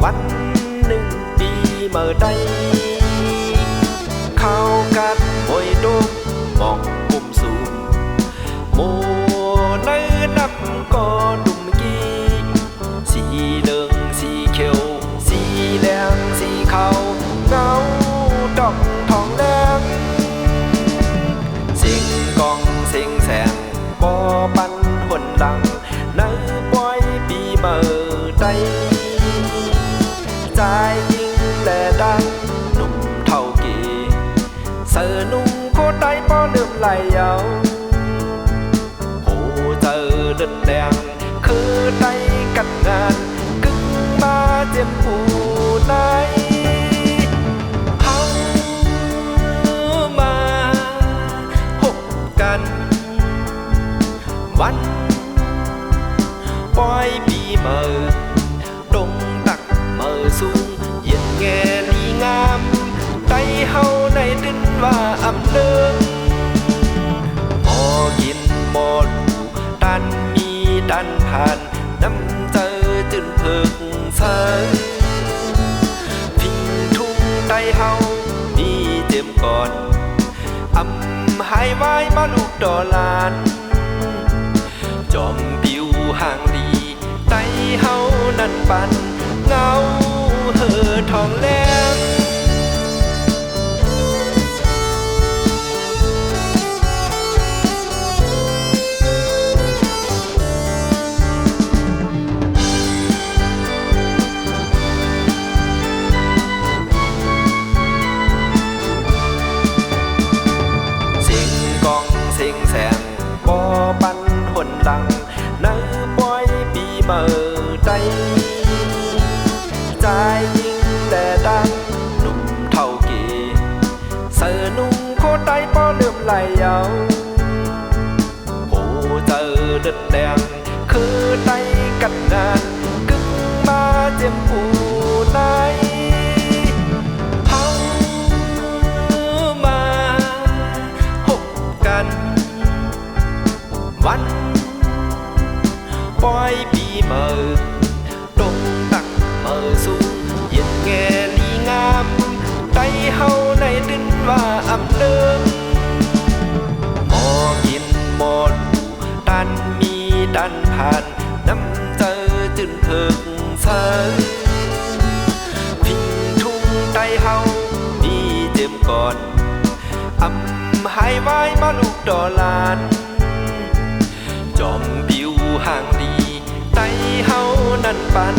วันหนึ่งปีเมื่อใดเข้ากันมวยดุมมองมุมสูงโมในน้ำก็ดุมกี้สีเหลืองสีเขียวสีแดงสีขาวเงาดอกทองแดงสิงกองสิงแสงบ่ปันหนดังในปล่อยปีเมื่อใดใจยิ่งแต่ดังหนุ่มเท่ากี่เสือนุ่งโคตรได้ป้อเลื่อมไหลเยาโหเจอเดือดแดงคือได้กัดงานกึ่งมาเจ็บผู้ในเขามาพบกันวันปล่อยปีเมื่อดงตักเมื่อสูงเย็นแง่ลีงามไตเฮาในดินว่าอำเลิงหมอกินหมดดันมีดันผ่านน้ำเจอจึนเพิกเสยพิงทุ่งไตเฮามีเจ็มก่อนอำหายไว้มาลูกดอลานจอมปิวห่างดีไตเฮานั่นปันเงาเห่อทองแหลมเสียงแสงบ่ปันหนดังในปล่อยปีเมื่อใดใจยิ่งแต่ดังหนุ่มเท่ากี่เสือนุ่งโคตรได้ป้อเลื่อมไหลเยาโหเจอเดือดแดงคือได้กัดงานกึ่งมาเจ็บผู้ในเขามาพบกันวันปล่อยปีเมื่อดงตักเมื่อสูงเย็นแง่ลีงามไตเฮาในดินว่าอำเลิงหมอกินหมดดันมีดันผ่านน้ำเจอจึนเพิกเสยพิงทุ่งไตเฮามีเจ็มก่อนอำหายไว้มาลูกดอลานจอมปิวห่างดีไตเฮานั่นปัน